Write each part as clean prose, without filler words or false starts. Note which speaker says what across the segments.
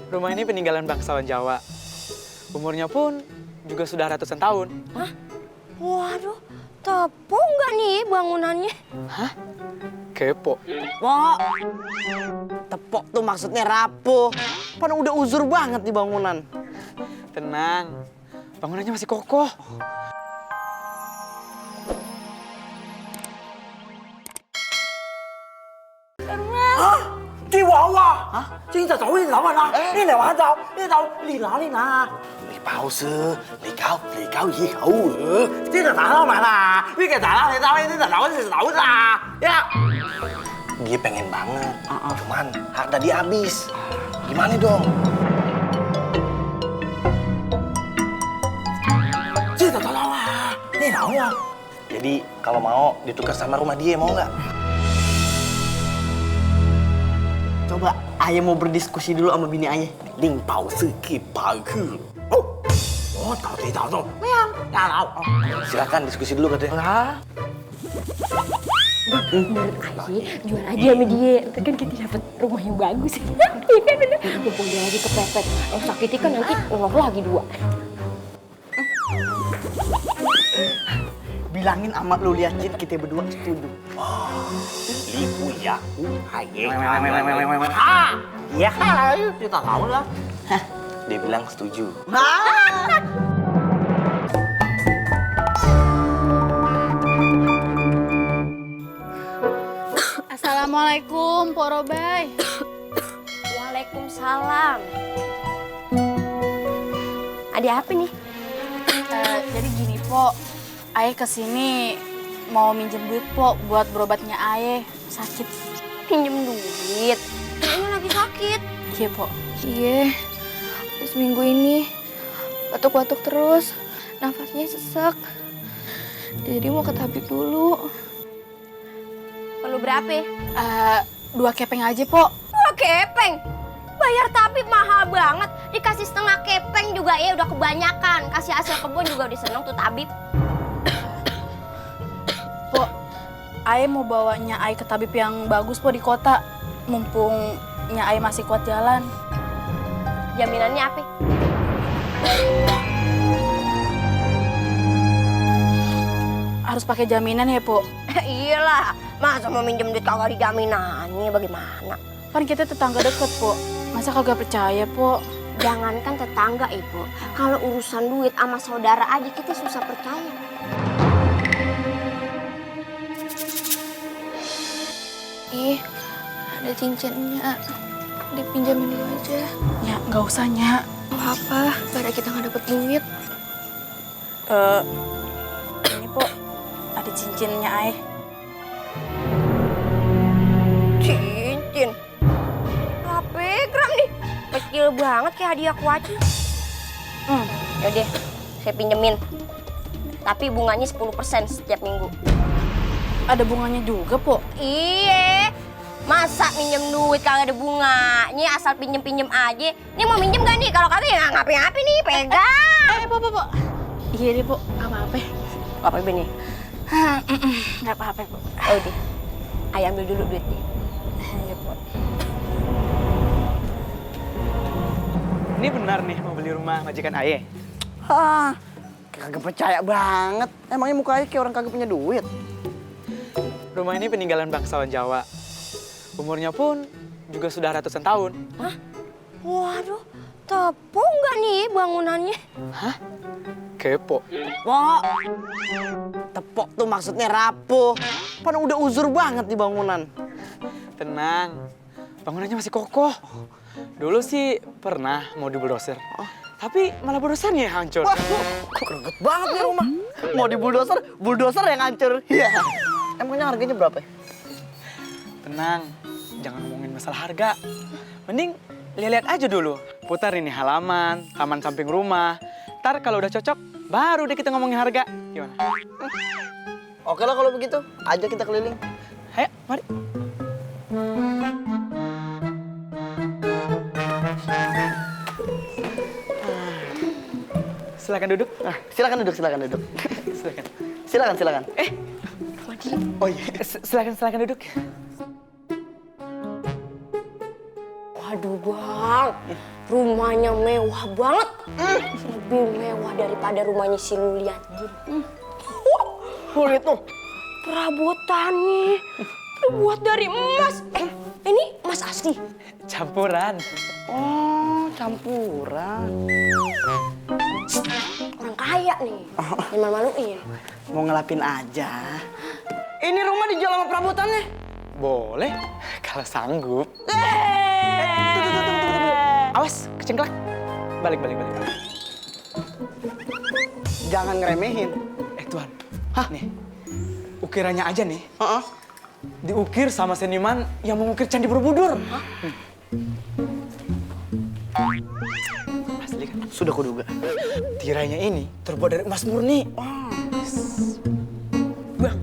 Speaker 1: Rumah ini peninggalan bangsawan Jawa. Umurnya pun juga sudah ratusan tahun.
Speaker 2: Hah? Waduh, tepung nggak nih bangunannya?
Speaker 1: Hah? Kepo.
Speaker 3: Pok, tepok tuh maksudnya rapuh. Pan udah uzur banget di bangunan.
Speaker 1: Tenang, bangunannya masih kokoh.
Speaker 4: Di wawa, chính là cháu đi lắm rồi nè, đi nào ăn đâu, đi đâu, đi nào đi nào. Đi bao sư, đi cao gì khẩu ừ, chứ là tả đâu mà là, biết cái tả đâu thì tao ini tahu lah, ya. Dia pengen banget, cuman hak tadi habis. Gimana dong? Cinta tolong lah, ini nào ya. Jadi kalau mau ditukar sama rumah dia mau nggak?
Speaker 3: Coba ayah mau berdiskusi dulu sama bini ayah.
Speaker 4: Linh bảo sư kịp bảo khử. Oh, tahu thì tahu tuh. Meow. Ya tahu. Silakan diskusi dulu katanya.
Speaker 2: Menurut Ayah, jual aja sama dia. Ntar kan kita dapat rumah yang bagus. Iya kan bener? Mumpung dia lagi kepepet. Yang sakiti kan nanti ngolok lagi 2.
Speaker 3: Bilangin sama lu lihat Jin, kita berdua setuju.
Speaker 4: Liku ya, haye. Ah, ya kita tahu lah. Dia bilang setuju.
Speaker 5: Assalamualaikum, Pok Robai.
Speaker 2: Waalaikumsalam. Ada apa nih?
Speaker 5: Jadi gini, Pok. Ayah kesini mau minjem duit, Pok, buat berobatnya Ayah. Sakit.
Speaker 2: Pinjem duit. Kayaknya lagi sakit.
Speaker 5: Iya, Pok.
Speaker 6: Iya, udah seminggu ini batuk-batuk terus, nafasnya sesek. Jadi mau ke tabib dulu.
Speaker 2: Perlu berapa?
Speaker 5: 2 kepeng aja, Pok.
Speaker 2: 2 kepeng? Bayar tabib mahal banget. Dikasih setengah kepeng juga ya udah kebanyakan. Kasih hasil kebun juga udah seneng tuh tabib.
Speaker 5: Pok, Ayah mau bawanya Ayah ke tabib yang bagus, Pok, di kota. Mumpung Ayah masih kuat jalan.
Speaker 2: Jaminannya apa?
Speaker 5: Harus pakai jaminan ya, Pok?
Speaker 2: Iyalah, masa mau minjem duit kagak dijaminannya bagaimana?
Speaker 5: Kan kita tetangga deket, Pok. Masa kagak percaya, Pok?
Speaker 2: Jangankan tetangga, Ibu. Kalau urusan duit sama saudara aja kita susah percaya.
Speaker 6: Ih, ada cincinnya. Dipinjamin dulu aja.
Speaker 5: Ya, nggak usah, Nya.
Speaker 6: Apa? Karena kita nggak dapet duit.
Speaker 5: Ini, Pok. Ada cincinnya Ayah.
Speaker 2: Cincin? Berapa gram nih? Kecil banget kayak hadiah kuaci. Yaudah, saya pinjemin. Tapi bunganya 10% setiap minggu.
Speaker 5: Ada bunganya juga, Pok.
Speaker 2: Iya, masa minjem duit kagak ada bunganya, asal pinjem-pinjem aja. Ini mau minjem gak nih? Kalau kagak ya ngapain-ngapain nih, pegang.
Speaker 5: Pok. Iya deh, Pok. Apa-apa.
Speaker 2: Apa ini?
Speaker 5: Nggak apa-apa, Pok.
Speaker 2: Oh udah, ayah ambil dulu duitnya.
Speaker 5: Iya, Pok.
Speaker 1: Ini benar nih mau beli rumah majikan Aye.
Speaker 3: Hah, kagak percaya banget. Emangnya muka ayah kayak orang kagak punya duit.
Speaker 1: Rumah ini peninggalan bangsawan Jawa. Umurnya pun juga sudah ratusan tahun.
Speaker 2: Hah? Waduh, tepung nggak nih bangunannya?
Speaker 1: Hah? Kepo.
Speaker 3: Pok, tepok tuh maksudnya rapuh. Pan udah uzur banget di bangunan.
Speaker 1: Tenang, bangunannya masih kokoh. Dulu sih pernah mau dibuldoser, tapi malah buldosernya yang hancur.
Speaker 3: Wah, kok greget banget nih rumah. Mau di bulldozer yang hancur. Iya. Emangnya harganya berapa?
Speaker 1: Tenang, jangan ngomongin masalah harga. Mending lihat aja dulu. Putar ini halaman samping rumah. Ntar kalau udah cocok, baru deh kita ngomongin harga. Gimana?
Speaker 3: Oke lah kalau begitu, ajak kita keliling.
Speaker 1: Ayo, mari. Silakan duduk.
Speaker 3: Silakan duduk.
Speaker 1: Silakan.
Speaker 3: Silakan.
Speaker 1: Oh iya, silakan duduk.
Speaker 2: Waduh bang, rumahnya mewah banget. Lebih mewah daripada rumahnya si Luliatin. Lihat tuh, perabotannya terbuat dari emas. Ini emas asli?
Speaker 1: Campuran.
Speaker 3: Oh, campuran.
Speaker 2: Orang kaya nih, yang malu-maluin.
Speaker 3: Mau ngelapin aja. Ini rumah dijual sama perabotannya.
Speaker 1: Boleh, kalau sanggup. Awas, kecengklak. Balik.
Speaker 3: Jangan ngeremehin.
Speaker 1: Tuan. Hah? Nih, ukirannya aja nih.
Speaker 3: Heeh.
Speaker 1: Diukir sama seniman yang mengukir Candi Borobudur. Asli kan?
Speaker 3: Sudah kuduga.
Speaker 1: Tirainya ini terbuat dari emas murni.
Speaker 2: Bang,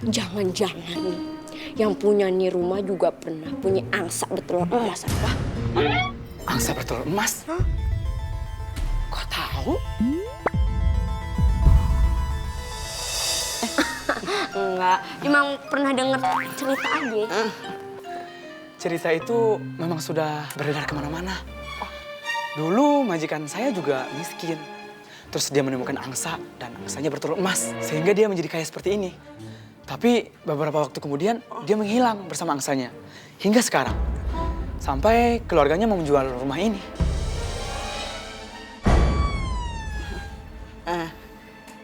Speaker 2: jangan-jangan nih, yang punya nih rumah juga pernah punya angsa bertelur emas apa?
Speaker 1: Angsa bertelur emas? Kok tahu?
Speaker 2: Enggak, emang pernah denger cerita aja.
Speaker 1: Cerita itu memang sudah beredar kemana-mana. Dulu majikan saya juga miskin. Terus dia menemukan angsa dan angsanya bertelur emas. Sehingga dia menjadi kaya seperti ini. Tapi beberapa waktu kemudian dia menghilang bersama angsanya. Hingga sekarang. Sampai keluarganya mau menjual rumah ini.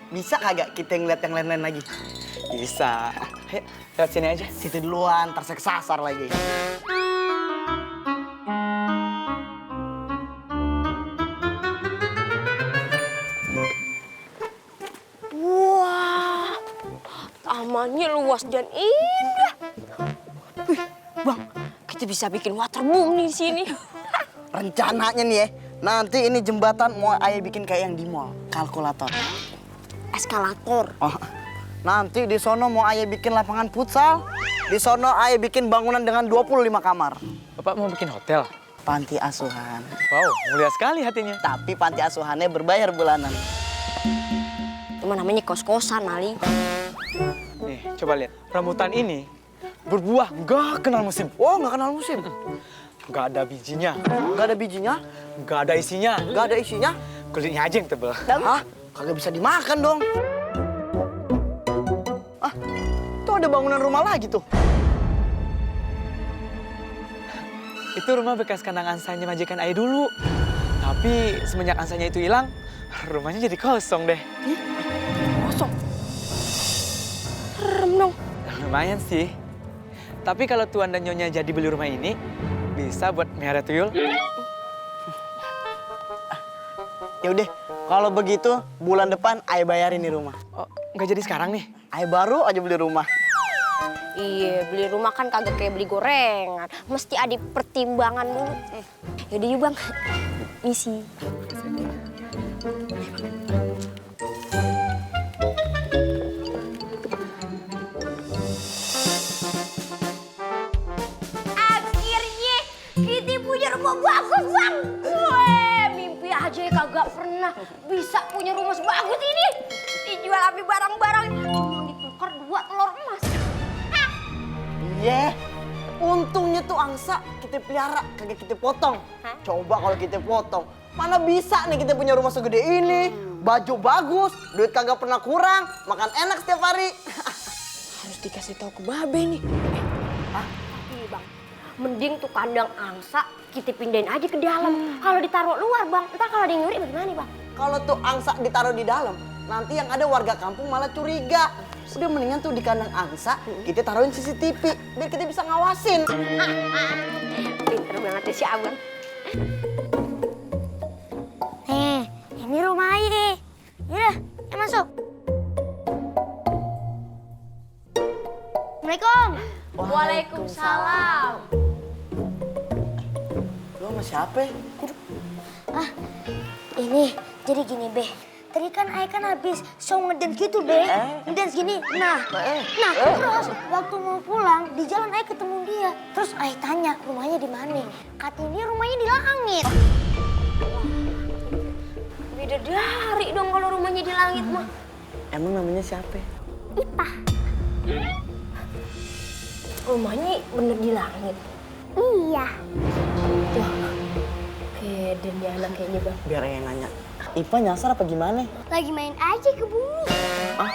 Speaker 3: Bisa kagak kita ngeliat yang lain-lain lagi?
Speaker 1: Bisa. Ayo, lewat sini aja.
Speaker 3: Situ duluan, ntar saya kesasar lagi.
Speaker 2: Wah, tamannya luas dan indah. Wih, Bang, kita bisa bikin waterboom nih di sini.
Speaker 3: Rencananya nih ya, nanti ini jembatan mau ayah bikin kayak yang di mall, kalkulator.
Speaker 2: Eskalator.
Speaker 3: Oh, nanti di sono mau ayah bikin lapangan futsal, di sono ayah bikin bangunan dengan 25 kamar.
Speaker 1: Bapak mau bikin hotel?
Speaker 3: Panti asuhan.
Speaker 1: Wow, mulia sekali hatinya.
Speaker 3: Tapi panti asuhannya berbayar bulanan.
Speaker 2: Itu mah namanya kos-kosan, Ali.
Speaker 1: Nih, coba lihat. Rambutan ini berbuah nggak kenal musim.
Speaker 3: Oh, nggak kenal musim.
Speaker 1: Nggak ada bijinya,
Speaker 3: Nggak ada bijinya,
Speaker 1: nggak ada isinya.
Speaker 3: nggak ada isinya.
Speaker 1: Kulitnya aja yang tebel.
Speaker 3: Hah? Kagak bisa dimakan dong. Ah, tuh ada bangunan rumah lagi tuh.
Speaker 1: Itu rumah bekas kandang ansanya majikan ayah dulu. Tapi semenjak ansanya itu hilang, rumahnya jadi kosong deh.
Speaker 2: Kosong. Serem dong.
Speaker 1: Lumayan sih. Tapi kalau Tuan dan Nyonya jadi beli rumah ini, bisa buat miara tuyul.
Speaker 3: Ya udah, kalau begitu bulan depan ayah bayarin nih rumah.
Speaker 1: Oh, nggak jadi sekarang nih?
Speaker 3: Ayah baru aja beli rumah.
Speaker 2: Iya, beli rumah kan kagak kayak beli gorengan. Mesti ada pertimbangan dulu. Yaudah yuk, Bang. Misi. Akhirnya kita punya rumah bagus, Bang. Weh, mimpi aja ya kagak pernah bisa punya rumah sebagus ini. Dijual habis barang-barang, ditukar 2 telur emas.
Speaker 3: Iya, untungnya tuh angsa kita pelihara, kagak kita potong.
Speaker 2: Hah?
Speaker 3: Coba kalau kita potong, mana bisa nih kita punya rumah segede ini, baju bagus, duit kagak pernah kurang, makan enak setiap hari.
Speaker 2: Harus dikasih tahu ke Babe nih. Tapi Bang, mending tuh kandang angsa kita pindahin aja ke dalam. Kalau ditaruh luar, Bang, ntar kalau ada yang nyuri bagaimana, Bang?
Speaker 3: Kalau tuh angsa ditaruh di dalam, nanti yang ada warga kampung malah curiga. Udah mendingan tuh di kandang angsa, kita taruhin CCTV, biar kita bisa ngawasin.
Speaker 2: Pinter banget ya si Abang.
Speaker 6: Ini rumah Ayah. Yaudah, masuk. Assalamualaikum.
Speaker 2: Waalaikumsalam.
Speaker 3: Lu sama siapa?
Speaker 6: Ini, jadi gini, Be. Tadi kan Ayah kan habis show ngedance gitu, Be. Ngedance gini. Nah, terus waktu mau pulang, di jalan Ayah ketemu dia. Terus Ayah tanya, rumahnya di mana? Katanya dia rumahnya di langit.
Speaker 2: Bidadari dong kalau rumahnya di langit mah.
Speaker 3: Emang namanya siapa?
Speaker 6: Ipah.
Speaker 2: Rumahnya bener di langit.
Speaker 6: Iya.
Speaker 2: Kayak dan dia anak kayaknya bang.
Speaker 3: Biar yang nanya. Ipa nyasar apa gimana?
Speaker 6: Lagi main aja ke bumi.
Speaker 3: Ah,